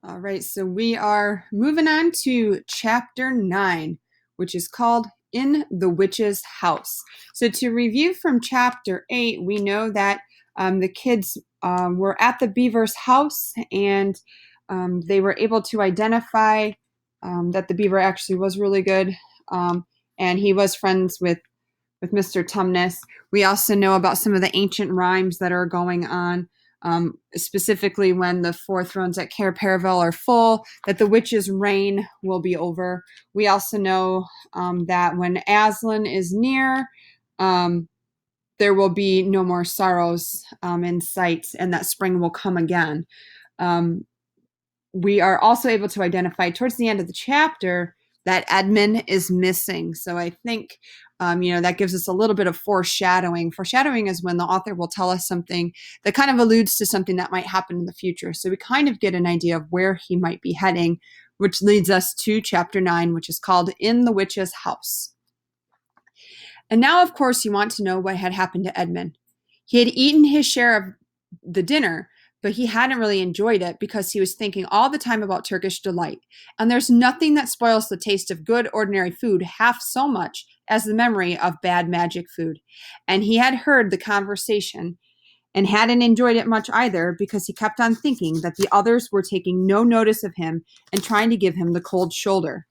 All right, so we are moving on to chapter 9, which is called In the Witch's House. So, to review from chapter 8, we know that the kids were at the beaver's house and they were able to identify that the beaver actually was really good and he was friends with Mr. Tumnus. We also know about some of the ancient rhymes that are going on. Specifically when the four thrones at Cair Paravel are full, that the witch's reign will be over. We also know that when Aslan is near, there will be no more sorrows in sight, and that spring will come again. We are also able to identify towards the end of the chapter that Edmund is missing. So I think, that gives us a little bit of foreshadowing. Foreshadowing is when the author will tell us something that kind of alludes to something that might happen in the future. So we kind of get an idea of where he might be heading, which leads us to chapter 9, which is called In the Witch's House. And now, of course, you want to know what had happened to Edmund. He had eaten his share of the dinner, but he hadn't really enjoyed it because he was thinking all the time about Turkish delight. And there's nothing that spoils the taste of good ordinary food half so much as the memory of bad magic food. And he had heard the conversation and hadn't enjoyed it much either because he kept on thinking that the others were taking no notice of him and trying to give him the cold shoulder.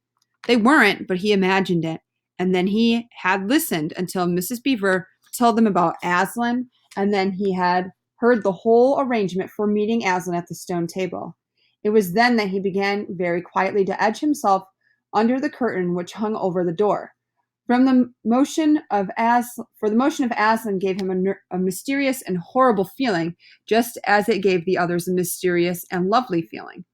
They weren't, but he imagined it. And then he had listened until Mrs. Beaver told them about Aslan, and then he had heard the whole arrangement for meeting Aslan at the stone table. It was then that he began very quietly to edge himself under the curtain which hung over the door. For the motion of Aslan gave him a mysterious and horrible feeling, just as it gave the others a mysterious and lovely feeling.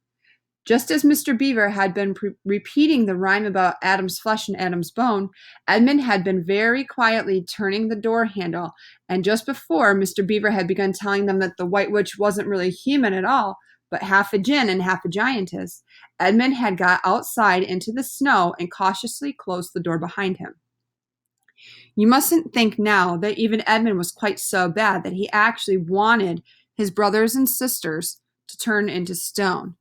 Just as Mr. Beaver had been repeating the rhyme about Adam's flesh and Adam's bone, Edmund had been very quietly turning the door handle, and just before Mr. Beaver had begun telling them that the White Witch wasn't really human at all, but half a djinn and half a giantess, Edmund had got outside into the snow and cautiously closed the door behind him. You mustn't think now that even Edmund was quite so bad that he actually wanted his brothers and sisters to turn into stone.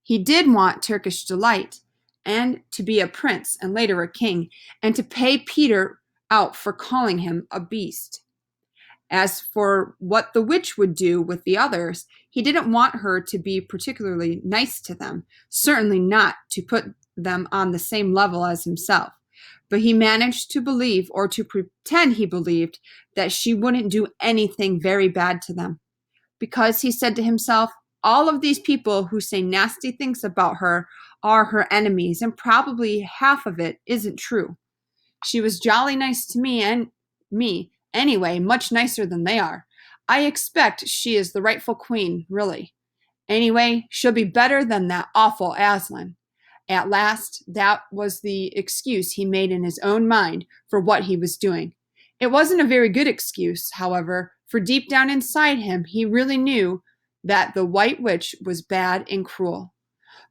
He did want Turkish delight, and to be a prince and later a king, and to pay Peter out for calling him a beast. As for what the witch would do with the others, he didn't want her to be particularly nice to them, certainly not to put them on the same level as himself. But he managed to believe, or to pretend he believed, that she wouldn't do anything very bad to them. Because he said to himself, all of these people who say nasty things about her are her enemies, and probably half of it isn't true. She was jolly nice to me anyway, much nicer than they are. I expect she is the rightful queen, really. Anyway, she'll be better than that awful Aslan. At last, that was the excuse he made in his own mind for what he was doing. It wasn't a very good excuse, however, for deep down inside him, he really knew that the White Witch was bad and cruel.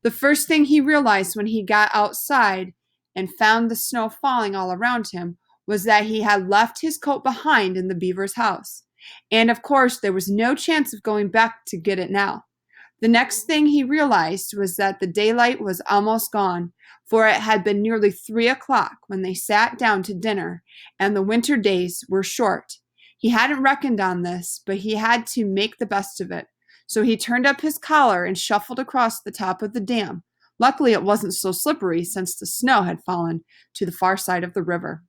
The first thing he realized when he got outside and found the snow falling all around him was that he had left his coat behind in the beaver's house. And of course, there was no chance of going back to get it now. The next thing he realized was that the daylight was almost gone, for it had been nearly 3 o'clock when they sat down to dinner, and the winter days were short. He hadn't reckoned on this, but he had to make the best of it. So he turned up his collar and shuffled across the top of the dam. Luckily, it wasn't so slippery since the snow had fallen to the far side of the river.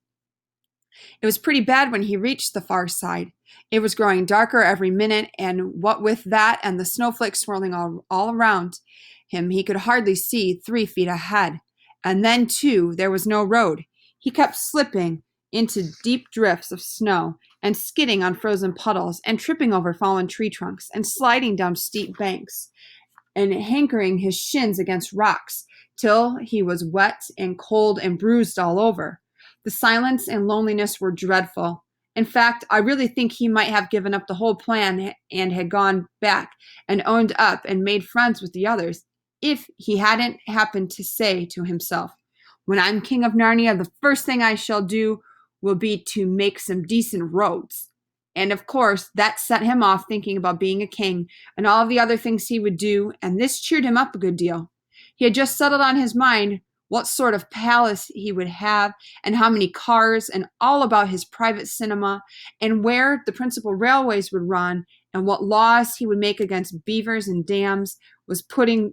It was pretty bad when he reached the far side. It was growing darker every minute, and what with that and the snowflakes swirling all around him, he could hardly see 3 feet ahead. And then, too, there was no road. He kept slipping into deep drifts of snow and skidding on frozen puddles and tripping over fallen tree trunks and sliding down steep banks and hankering his shins against rocks till he was wet and cold and bruised all over. The silence and loneliness were dreadful. In fact, I really think he might have given up the whole plan and had gone back and owned up and made friends with the others if he hadn't happened to say to himself, when I'm king of Narnia, the first thing I shall do will be to make some decent roads. And of course, that set him off thinking about being a king and all of the other things he would do, and this cheered him up a good deal. He had just settled on his mind what sort of palace he would have and how many cars and all about his private cinema and where the principal railways would run and what laws he would make against beavers and dams was putting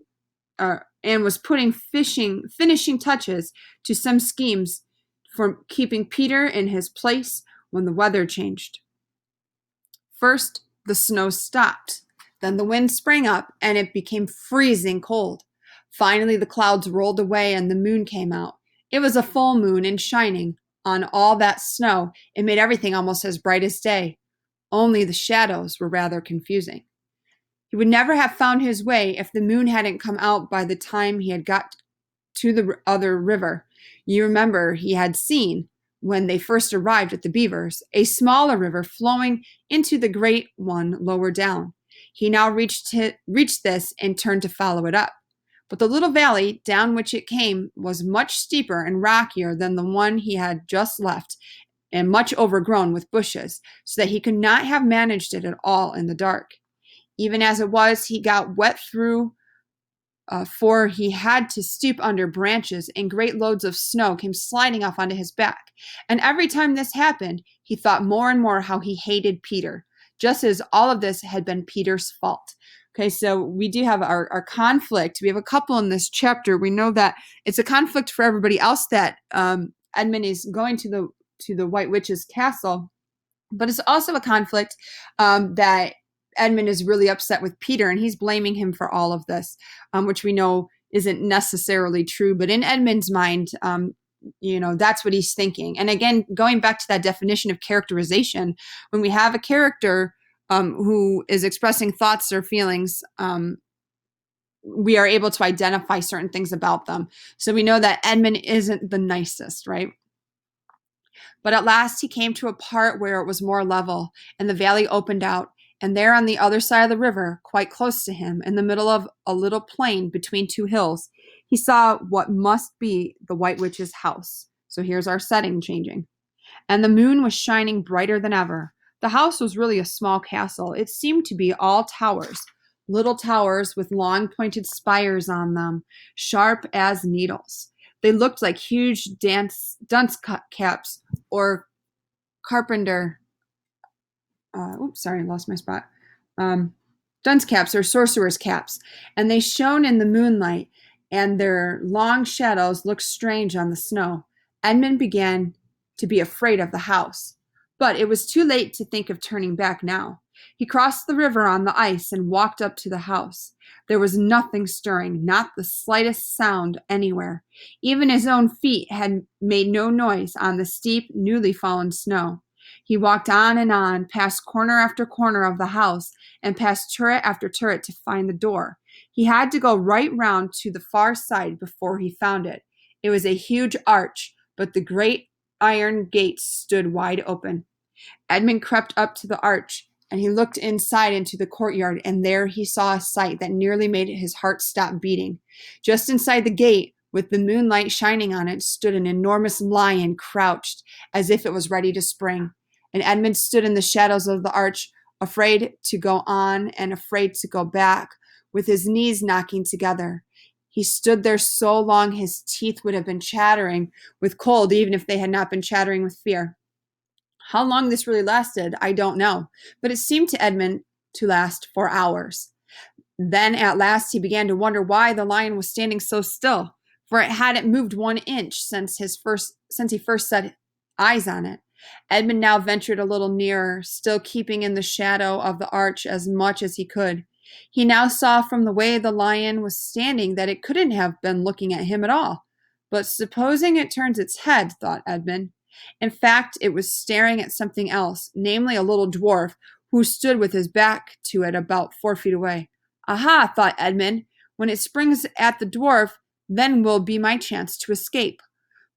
finishing touches to some schemes for keeping Peter in his place when the weather changed. First, the snow stopped. Then the wind sprang up and it became freezing cold. Finally, the clouds rolled away and the moon came out. It was a full moon and shining on all that snow. It made everything almost as bright as day. Only the shadows were rather confusing. He would never have found his way if the moon hadn't come out by the time he had got to the other river. You remember he had seen, when they first arrived at the beavers, a smaller river flowing into the great one lower down. He now reached this and turned to follow it up. But the little valley down which it came was much steeper and rockier than the one he had just left, and much overgrown with bushes, so that he could not have managed it at all in the dark. Even as it was, he got wet through, for he had to stoop under branches, and great loads of snow came sliding off onto his back. And every time this happened, he thought more and more how he hated Peter, just as all of this had been Peter's fault. Okay, so we do have our conflict. We have a couple in this chapter. We know that it's a conflict for everybody else that Edmund is going to the White Witch's castle, but it's also a conflict that Edmund is really upset with Peter, and he's blaming him for all of this, which we know isn't necessarily true. But in Edmund's mind, that's what he's thinking. And again, going back to that definition of characterization, when we have a character who is expressing thoughts or feelings, we are able to identify certain things about them. So we know that Edmund isn't the nicest, right? But at last he came to a part where it was more level, and the valley opened out. And there on the other side of the river, quite close to him, in the middle of a little plain between two hills, he saw what must be the White Witch's house. So here's our setting changing. And the moon was shining brighter than ever. The house was really a small castle. It seemed to be all towers, little towers with long pointed spires on them, sharp as needles. They looked like huge dunce caps or carpenter. Sorry, I lost my spot. Dunce caps or sorcerer's caps, and they shone in the moonlight, and their long shadows looked strange on the snow. Edmund began to be afraid of the house, but it was too late to think of turning back now. He crossed the river on the ice and walked up to the house. There was nothing stirring, not the slightest sound anywhere. Even his own feet had made no noise on the steep, newly fallen snow. He walked on, past corner after corner of the house, and past turret after turret to find the door. He had to go right round to the far side before he found it. It was a huge arch, but the great iron gates stood wide open. Edmund crept up to the arch, and he looked inside into the courtyard, and there he saw a sight that nearly made his heart stop beating. Just inside the gate, with the moonlight shining on it, stood an enormous lion crouched, as if it was ready to spring. And Edmund stood in the shadows of the arch, afraid to go on and afraid to go back, with his knees knocking together. He stood there so long his teeth would have been chattering with cold, even if they had not been chattering with fear. How long this really lasted, I don't know, but it seemed to Edmund to last for hours. Then at last he began to wonder why the lion was standing so still, for it hadn't moved 1 inch since he first set eyes on it. Edmund now ventured a little nearer, still keeping in the shadow of the arch as much as he could. He now saw from the way the lion was standing that it couldn't have been looking at him at all. But supposing it turns its head, thought Edmund. In fact, it was staring at something else, namely a little dwarf who stood with his back to it about 4 feet away. Aha, thought Edmund, when it springs at the dwarf, then will be my chance to escape.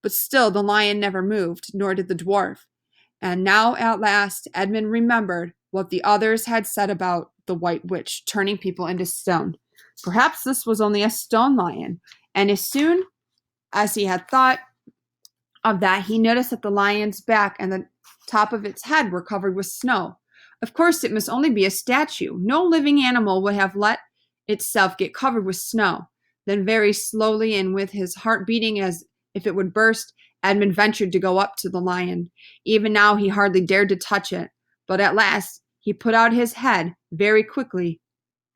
But still the lion never moved, nor did the dwarf. And now at last Edmund remembered what the others had said about the White Witch turning people into stone. Perhaps this was only a stone lion, and as soon as he had thought of that, he noticed that the lion's back and the top of its head were covered with snow. Of course, it must only be a statue. No living animal would have let itself get covered with snow. Then, very slowly and with his heart beating as if it would burst, Edmund ventured to go up to the lion. Even now, he hardly dared to touch it. But at last, he put out his head very quickly,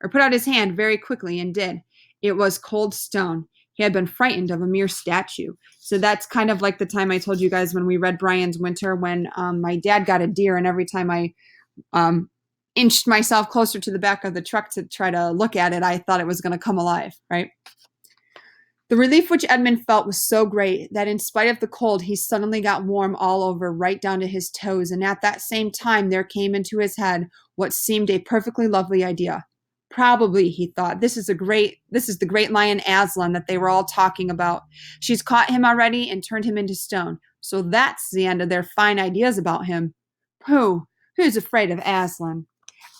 or put out his hand very quickly, and did. It was cold stone. He had been frightened of a mere statue. So that's kind of like the time I told you guys when we read Brian's Winter, when my dad got a deer, and every time I um, inched myself closer to the back of the truck to try to look at it, I thought it was going to come alive, right? The relief which Edmund felt was so great that in spite of the cold, he suddenly got warm all over, right down to his toes, and at that same time there came into his head what seemed a perfectly lovely idea. Probably, he thought, this is the great lion Aslan that they were all talking about. She's caught him already and turned him into stone. So that's the end of their fine ideas about him. Who's afraid of Aslan?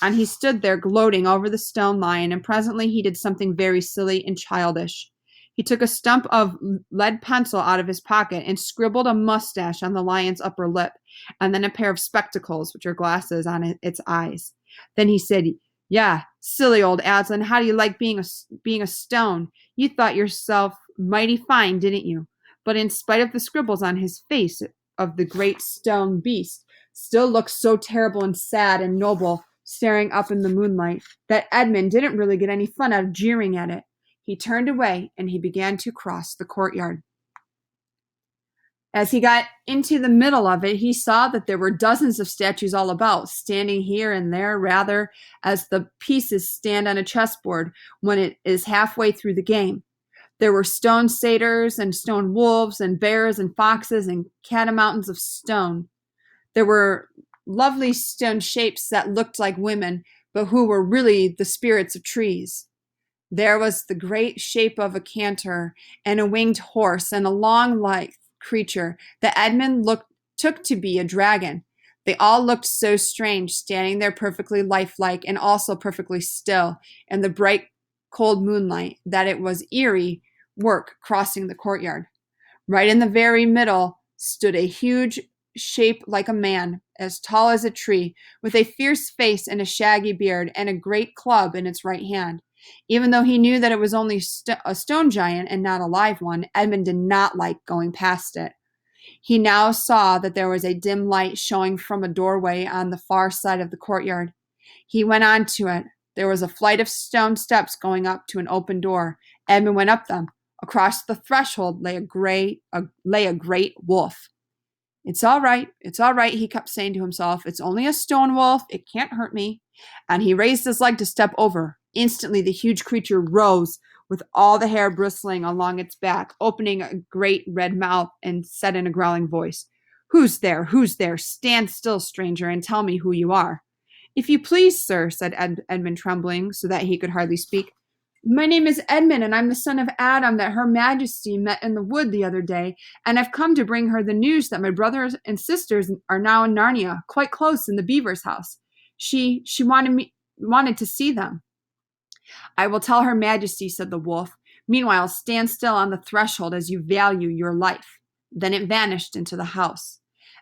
And he stood there gloating over the stone lion, and presently he did something very silly and childish. He took a stump of lead pencil out of his pocket and scribbled a mustache on the lion's upper lip, and then a pair of spectacles, which are glasses, on its eyes. Then he said, "Yeah, silly old Aslan, how do you like being a stone? You thought yourself mighty fine, didn't you?" But in spite of the scribbles on his face of the great stone beast, still looked so terrible and sad and noble, staring up in the moonlight, that Edmund didn't really get any fun out of jeering at it. He turned away and he began to cross the courtyard. As he got into the middle of it, he saw that there were dozens of statues all about, standing here and there, rather as the pieces stand on a chessboard when it is halfway through the game. There were stone satyrs and stone wolves and bears and foxes and catamounts of stone. There were lovely stone shapes that looked like women, but who were really the spirits of trees. There was the great shape of a cantor and a winged horse and a long-legged creature that Edmund took to be a dragon. They all looked so strange, standing there perfectly lifelike and also perfectly still in the bright, cold moonlight, that it was eerie work crossing the courtyard. Right in the very middle stood a huge shape like a man, as tall as a tree, with a fierce face and a shaggy beard, and a great club in its right hand. Even though he knew that it was only a stone giant and not a live one, Edmund did not like going past it. He now saw that there was a dim light showing from a doorway on the far side of the courtyard. He went on to it. There was a flight of stone steps going up to an open door. Edmund went up them. Across the threshold lay a great wolf. It's all right, he kept saying to himself. It's only a stone wolf. It can't hurt me. And he raised his leg to step over. Instantly, the huge creature rose with all the hair bristling along its back, opening a great red mouth, and said in a growling voice, Who's there? Who's there? Stand still, stranger, and tell me who you are." "If you please, sir," said Edmund, trembling so that he could hardly speak. "My name is Edmund, and I'm the son of Adam that Her Majesty met in the wood the other day, and I've come to bring her the news that my brothers and sisters are now in Narnia, quite close in the beaver's house. She wanted to see them." "I will tell Her Majesty," said the wolf. "Meanwhile, stand still on the threshold as you value your life." Then it vanished into the house.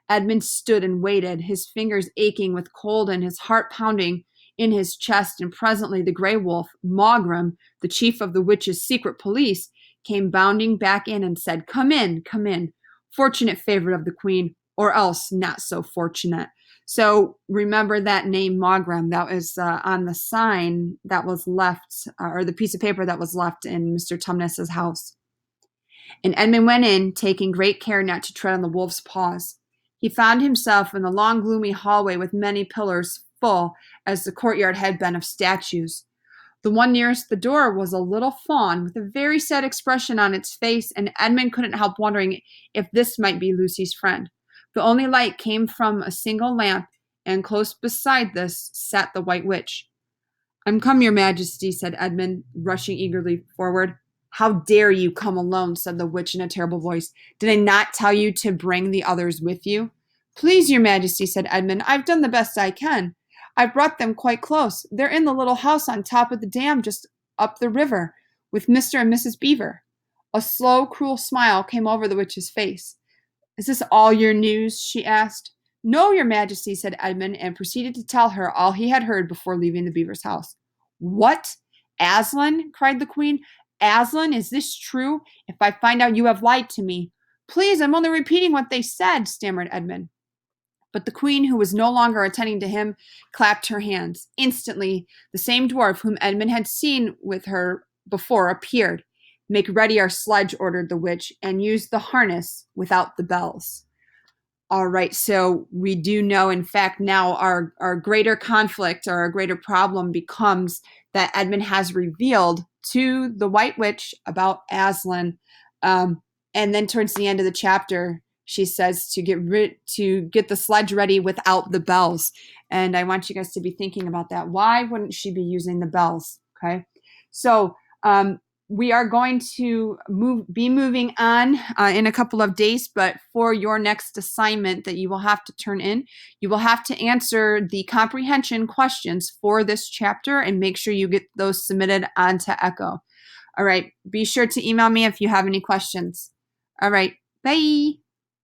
Edmund stood and waited, his fingers aching with cold and his heart pounding in his chest, and presently the gray wolf, Mogrim, the chief of the witches' secret police, came bounding back in and said, "Come in, come in, fortunate favorite of the queen, or else not so fortunate." So remember that name Mogrim that was on the sign that was left, or the piece of paper that was left in Mr. Tumnus's house. And Edmund went in, taking great care not to tread on the wolf's paws. He found himself in the long, gloomy hallway with many pillars, full as the courtyard had been of statues. The one nearest the door was a little fawn with a very sad expression on its face, and Edmund couldn't help wondering if this might be Lucy's friend. The only light came from a single lamp, and close beside this sat the White Witch. "I'm come, your Majesty," said Edmund, rushing eagerly forward. "How dare you come alone?" said the witch in a terrible voice. "Did I not tell you to bring the others with you?" "Please, your Majesty," said Edmund, "I've done the best I can. I've brought them quite close. They're in the little house on top of the dam just up the river with Mr. and Mrs. Beaver." A slow, cruel smile came over the witch's face. "Is this all your news?" she asked. No, your majesty, said Edmund, and proceeded to tell her all he had heard before leaving the beaver's house. What? Aslan? Cried the queen. Aslan, is this true? If I find out you have lied to me. Please, I'm only repeating what they said, stammered Edmund. But the queen, who was no longer attending to him, clapped her hands. Instantly, the same dwarf whom Edmund had seen with her before appeared. Make ready our sledge, ordered the witch, and use the harness without the bells. All right, so we do know, in fact, now our greater conflict or our greater problem becomes that Edmund has revealed to the White Witch about Aslan, and then towards the end of the chapter, she says to get the sledge ready without the bells. And I want you guys to be thinking about that. Why wouldn't she be using the bells? Okay, so we are going to be moving on in a couple of days, but for your next assignment that you will have to turn in, you will have to answer the comprehension questions for this chapter and make sure you get those submitted onto Echo. All right, be sure to email me if you have any questions. All right, bye.